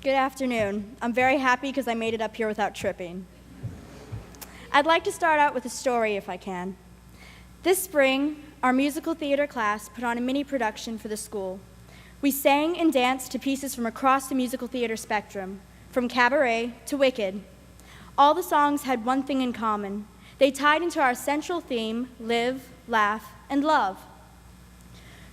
Good afternoon. I'm very happy because I made it up here without tripping. I'd like to start out with a story if I can. This spring, our musical theater class put on a mini production for the school. We sang and danced to pieces from across the musical theater spectrum, from Cabaret to Wicked. All the songs had one thing in common. They tied into our central theme, live, laugh, and love.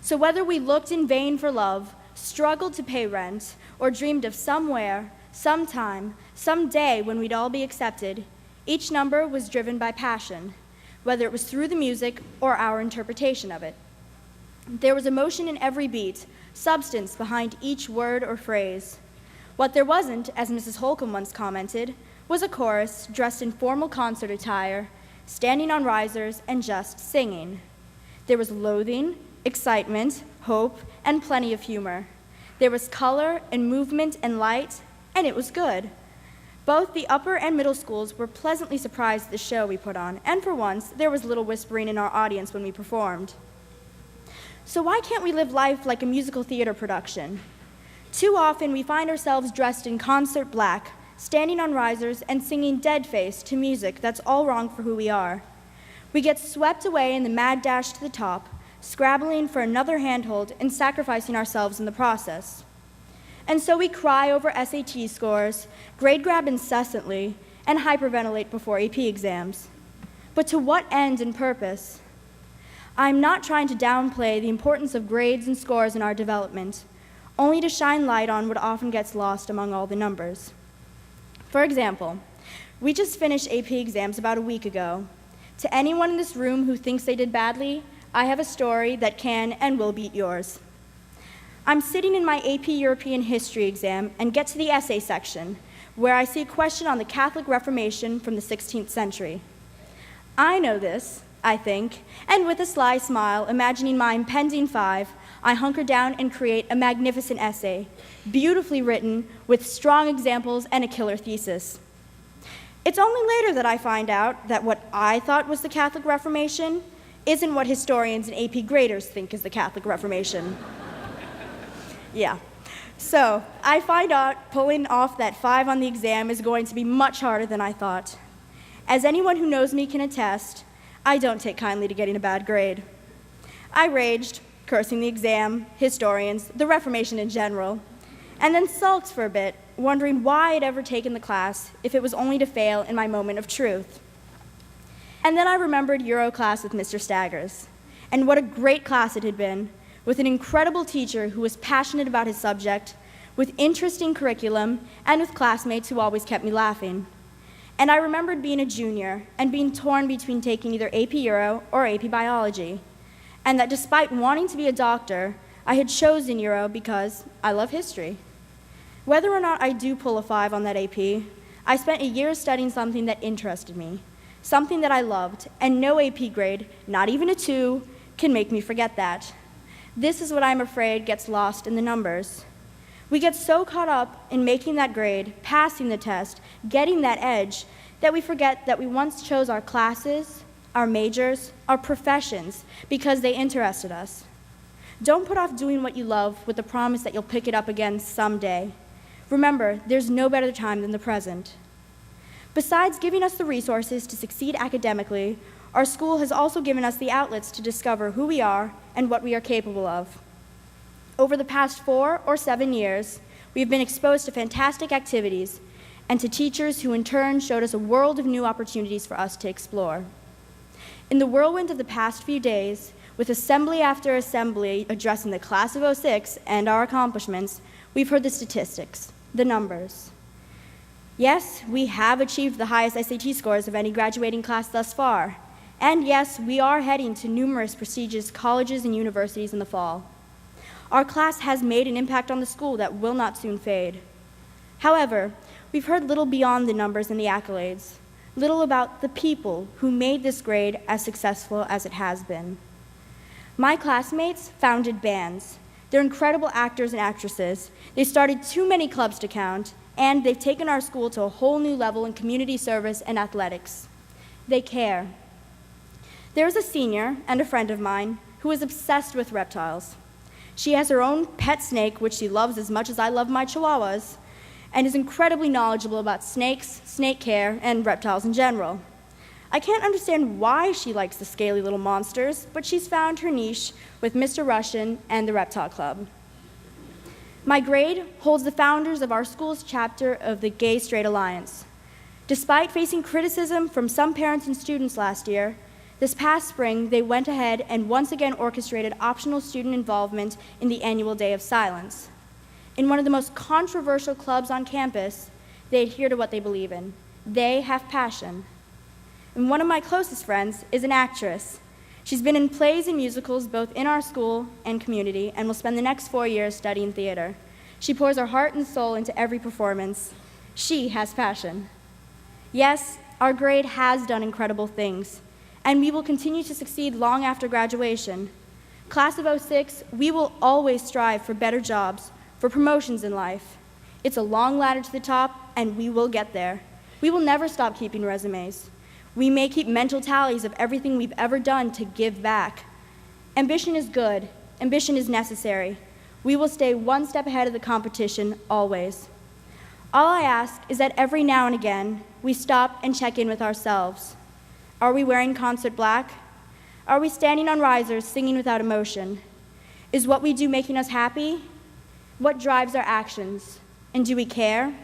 So whether we looked in vain for love, struggled to pay rent, or dreamed of somewhere, sometime, someday when we'd all be accepted, each number was driven by passion, whether it was through the music or our interpretation of it. There was emotion in every beat, substance behind each word or phrase. What there wasn't, as Mrs. Holcomb once commented, was a chorus dressed in formal concert attire, standing on risers and just singing. There was loathing, excitement, hope, and plenty of humor. There was color and movement and light, and it was good. Both the upper and middle schools were pleasantly surprised at the show we put on, and for once, there was little whispering in our audience when we performed. So why can't we live life like a musical theater production? Too often, we find ourselves dressed in concert black, standing on risers and singing dead-faced to music that's all wrong for who we are. We get swept away in the mad dash to the top, scrabbling for another handhold and sacrificing ourselves in the process. And so we cry over SAT scores, grade grab incessantly, and hyperventilate before AP exams. But to what end and purpose? I'm not trying to downplay the importance of grades and scores in our development, only to shine light on what often gets lost among all the numbers. For example, we just finished AP exams about a week ago. To anyone in this room who thinks they did badly, I have a story that can and will beat yours. I'm sitting in my AP European History exam and get to the essay section, where I see a question on the Catholic Reformation from the 16th century. I know this, I think, and with a sly smile, imagining my impending 5, I hunker down and create a magnificent essay, beautifully written, with strong examples and a killer thesis. It's only later that I find out that what I thought was the Catholic Reformation isn't what historians and AP graders think is the Catholic Reformation. Yeah. So I find out pulling off that 5 on the exam is going to be much harder than I thought. As anyone who knows me can attest, I don't take kindly to getting a bad grade. I raged, cursing the exam, historians, the Reformation in general, and then sulked for a bit, wondering why I'd ever taken the class if it was only to fail in my moment of truth. And then I remembered Euro class with Mr. Staggers, and what a great class it had been, with an incredible teacher who was passionate about his subject, with interesting curriculum, and with classmates who always kept me laughing. And I remembered being a junior and being torn between taking either AP Euro or AP Biology, and that despite wanting to be a doctor, I had chosen Euro because I love history. Whether or not I do pull a 5 on that AP, I spent a year studying something that interested me, something that I loved, and no AP grade, not even a 2, can make me forget that. This is what I'm afraid gets lost in the numbers. We get so caught up in making that grade, passing the test, getting that edge, that we forget that we once chose our classes, our majors, our professions, because they interested us. Don't put off doing what you love with the promise that you'll pick it up again someday. Remember, there's no better time than the present. Besides giving us the resources to succeed academically, our school has also given us the outlets to discover who we are and what we are capable of. Over the past 4 or 7 years, we've been exposed to fantastic activities and to teachers who in turn showed us a world of new opportunities for us to explore. In the whirlwind of the past few days, with assembly after assembly addressing the class of '06 and our accomplishments, we've heard the statistics, the numbers. Yes, we have achieved the highest SAT scores of any graduating class thus far. And yes, we are heading to numerous prestigious colleges and universities in the fall. Our class has made an impact on the school that will not soon fade. However, we've heard little beyond the numbers and the accolades, little about the people who made this grade as successful as it has been. My classmates founded bands. They're incredible actors and actresses. They started too many clubs to count, and they've taken our school to a whole new level in community service and athletics. They care. There is a senior and a friend of mine who is obsessed with reptiles. She has her own pet snake, which she loves as much as I love my chihuahuas, and is incredibly knowledgeable about snakes, snake care, and reptiles in general. I can't understand why she likes the scaly little monsters, but she's found her niche with Mr. Russian and the Reptile Club. My grade holds the founders of our school's chapter of the Gay Straight Alliance. Despite facing criticism from some parents and students last year, this past spring they went ahead and once again orchestrated optional student involvement in the annual Day of Silence. In one of the most controversial clubs on campus, they adhere to what they believe in. They have passion. And one of my closest friends is an actress. She's been in plays and musicals both in our school and community and will spend the next 4 years studying theater. She pours her heart and soul into every performance. She has passion. Yes, our grade has done incredible things, and we will continue to succeed long after graduation. Class of '06, we will always strive for better jobs, for promotions in life. It's a long ladder to the top, and we will get there. We will never stop keeping resumes. We may keep mental tallies of everything we've ever done to give back. Ambition is good. Ambition is necessary. We will stay one step ahead of the competition, always. All I ask is that every now and again, we stop and check in with ourselves. Are we wearing concert black? Are we standing on risers singing without emotion? Is what we do making us happy? What drives our actions? And do we care?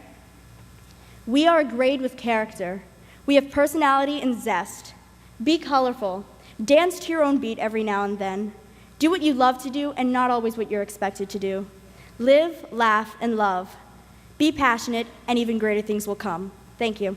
We are a grade with character. We have personality and zest. Be colorful. Dance to your own beat every now and then. Do what you love to do and not always what you're expected to do. Live, laugh, and love. Be passionate, and even greater things will come. Thank you.